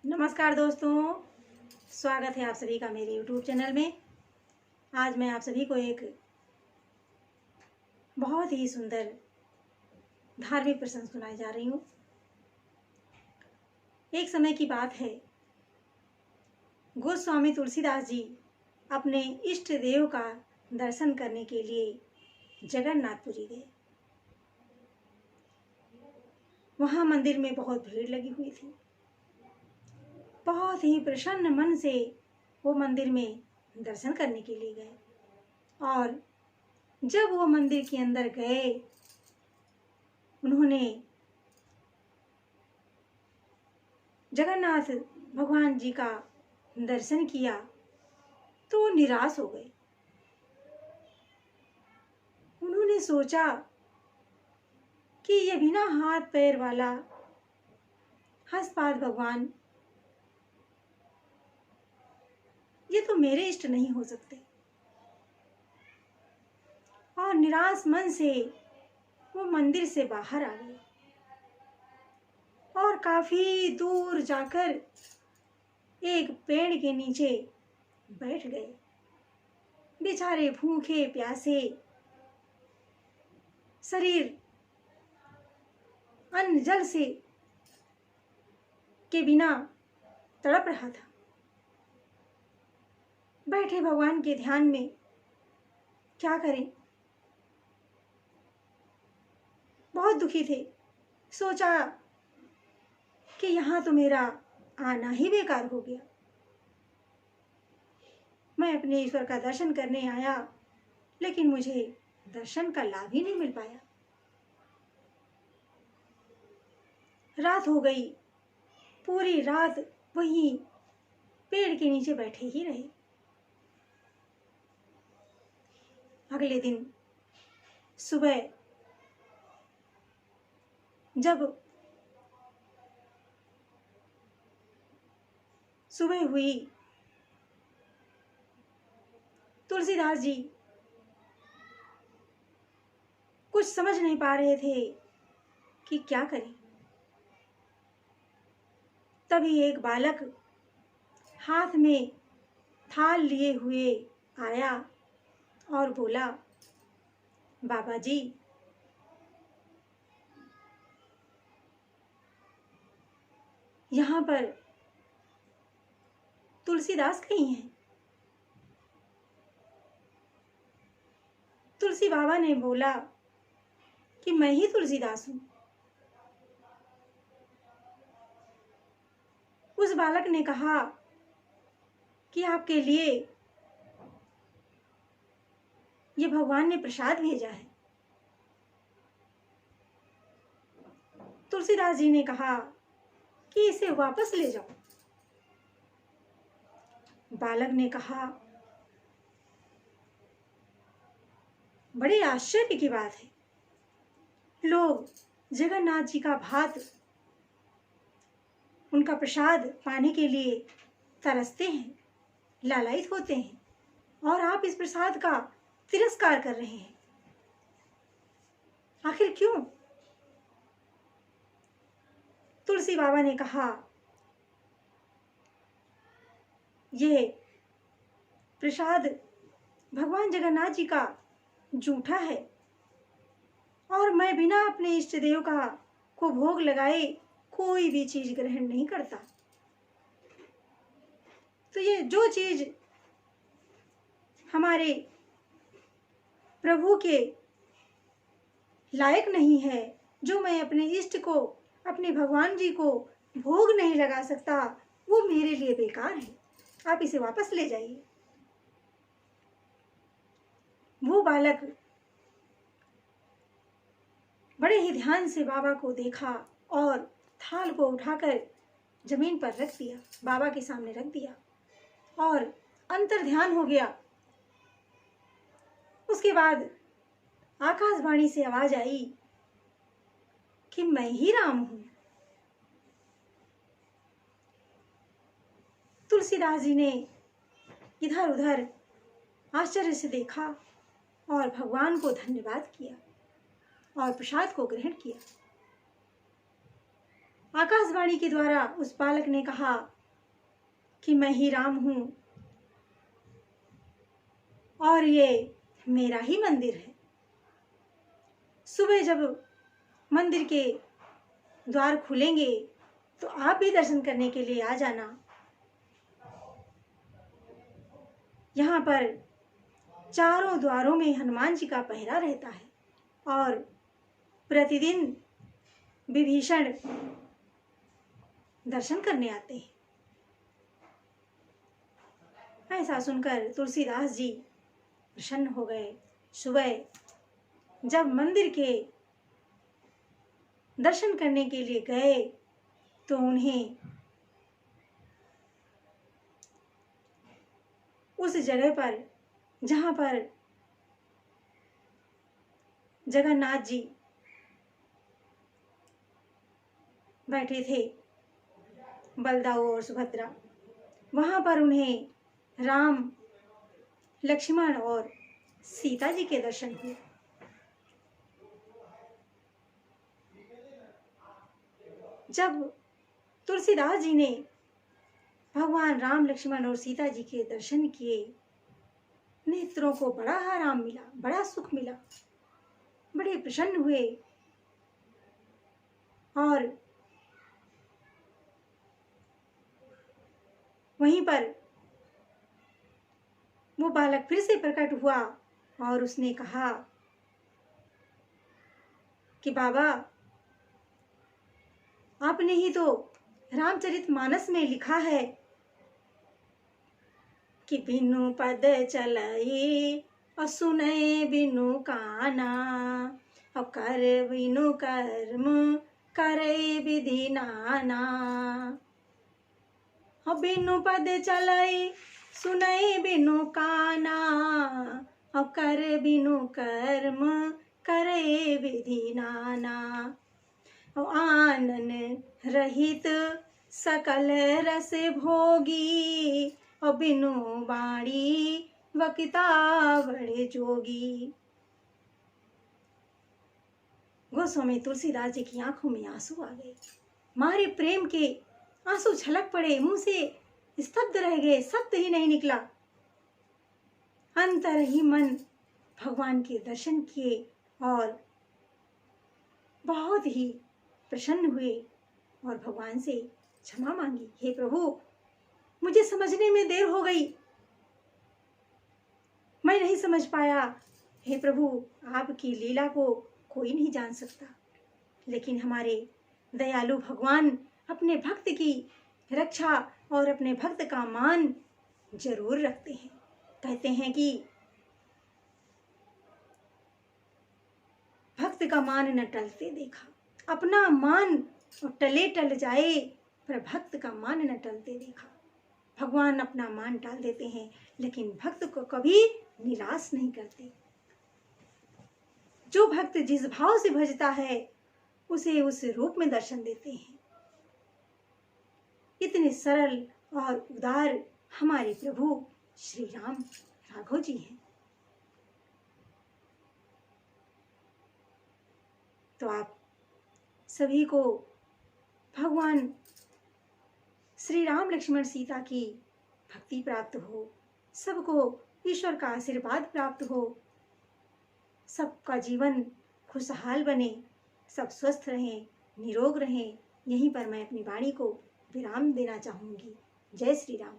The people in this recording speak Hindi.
नमस्कार दोस्तों, स्वागत है आप सभी का मेरे YouTube चैनल में। आज मैं आप सभी को एक बहुत ही सुंदर धार्मिक प्रसंग सुनाई जा रही हूँ। एक समय की बात है, गोस्वामी तुलसीदास जी अपने इष्ट देव का दर्शन करने के लिए जगन्नाथपुरी गए। वहाँ मंदिर में बहुत भीड़ लगी हुई थी। बहुत ही प्रसन्न मन से वो मंदिर में दर्शन करने के लिए गए और जब वो मंदिर के अंदर गए, उन्होंने जगन्नाथ भगवान जी का दर्शन किया तो वो निराश हो गए। उन्होंने सोचा कि ये बिना हाथ पैर वाला हंसपात भगवान, ये तो मेरे इष्ट नहीं हो सकते। और निराश मन से वो मंदिर से बाहर आ गए और काफी दूर जाकर एक पेड़ के नीचे बैठ गए। बेचारे भूखे प्यासे, शरीर अन्न जल से के बिना तड़प रहा था। बैठे भगवान के ध्यान में, क्या करें, बहुत दुखी थे। सोचा कि यहाँ तो मेरा आना ही बेकार हो गया। मैं अपने ईश्वर का दर्शन करने आया, लेकिन मुझे दर्शन का लाभ ही नहीं मिल पाया। रात हो गई, पूरी रात वहीं पेड़ के नीचे बैठे ही रहे। अगले दिन सुबह जब सुबह हुई, तुलसीदास जी कुछ समझ नहीं पा रहे थे कि क्या करें। तभी एक बालक हाथ में थाल लिए हुए आया और बोला, बाबा जी, यहाँ पर तुलसीदास कहीं हैं। तुलसी बाबा ने बोला कि मैं ही तुलसीदास हूँ। उस बालक ने कहा कि आपके लिए ये भगवान ने प्रसाद भेजा है। तुलसीदास जी ने कहा कि इसे वापस ले जाओ। बालक ने कहा, बड़े आश्चर्य की बात है, लोग जगन्नाथ जी का भात, उनका प्रसाद पाने के लिए तरसते हैं, लालायित होते हैं, और आप इस प्रसाद का तिरस्कार कर रहे हैं। आखिर क्यों? तुलसी बाबा ने कहा, ये प्रसाद भगवान जगन्नाथ जी का जूठा है और मैं बिना अपने इष्ट देव का को भोग लगाए कोई भी चीज ग्रहण नहीं करता। तो ये जो चीज हमारे प्रभु के लायक नहीं है, जो मैं अपने इष्ट को, अपने भगवान जी को भोग नहीं लगा सकता, वो मेरे लिए बेकार है। आप इसे वापस ले जाइए। वो बालक बड़े ही ध्यान से बाबा को देखा और थाल को उठाकर जमीन पर रख दिया, बाबा के सामने रख दिया और अंतर ध्यान हो गया। उसके बाद आकाशवाणी से आवाज आई कि मैं ही राम हूं। तुलसीदास जी ने इधर उधर आश्चर्य से देखा और भगवान को धन्यवाद किया और प्रसाद को ग्रहण किया। आकाशवाणी के द्वारा उस बालक ने कहा कि मैं ही राम हूं और ये मेरा ही मंदिर है। सुबह जब मंदिर के द्वार खुलेंगे तो आप भी दर्शन करने के लिए आ जाना। यहाँ पर चारों द्वारों में हनुमान जी का पहरा रहता है और प्रतिदिन विभीषण दर्शन करने आते हैं। ऐसा सुनकर तुलसीदास जी प्रसन्न हो गए। सुबह जब मंदिर के दर्शन करने के लिए गए तो उन्हें उस जगह पर जहां पर जगन्नाथ जी बैठे थे, बलदाऊ और सुभद्रा, वहां पर उन्हें राम, लक्ष्मण और सीता जी के दर्शन हुए। जब तुलसीदास जी ने भगवान राम, लक्ष्मण और सीता जी के दर्शन किए, नेत्रों को बड़ा आराम मिला, बड़ा सुख मिला, बड़े प्रसन्न हुए। और वहीं पर वो बालक फिर से प्रकट हुआ और उसने कहा कि बाबा, आपने ही तो रामचरितमानस में लिखा है कि बिनु पद चलई और सुनय बिनु काना और कर बिनु कर्म करे विधि नाना। और बिनु पद चलई सुनय बिनु काना और कर बिनु कर्म करे विधि नाना। और आनन रहित सकल रस भोगी और बिनु बाणी वक्ता बड़े जोगी। गोस्वामी तुलसीदास जी की आंखों में आंसू आ गए। मारे प्रेम के आंसू छलक पड़े, मुंह से स्तब्ध रह गए, शब्द ही नहीं निकला। अंतर ही मन भगवान के दर्शन किए और बहुत ही प्रसन्न हुए और भगवान से क्षमा मांगी। हे प्रभु, मुझे समझने में देर हो गई, मैं नहीं समझ पाया। हे प्रभु, आपकी लीला को कोई नहीं जान सकता, लेकिन हमारे दयालु भगवान अपने भक्त की रक्षा और अपने भक्त का मान जरूर रखते हैं। कहते हैं कि भक्त का मान न टलते देखा। अपना मान टले टल जाए पर भक्त का मान न टलते देखा। भगवान अपना मान टाल देते हैं लेकिन भक्त को कभी निराश नहीं करते। जो भक्त जिस भाव से भजता है उसे उस रूप में दर्शन देते हैं। इतने सरल और उदार हमारे प्रभु श्री राम राघव जी हैं। तो आप सभी को भगवान श्री राम, लक्ष्मण, सीता की भक्ति प्राप्त हो, सबको ईश्वर का आशीर्वाद प्राप्त हो, सबका जीवन खुशहाल बने, सब स्वस्थ रहें, निरोग रहें। यहीं पर मैं अपनी वाणी को विराम देना चाहूँगी। जय श्री राम।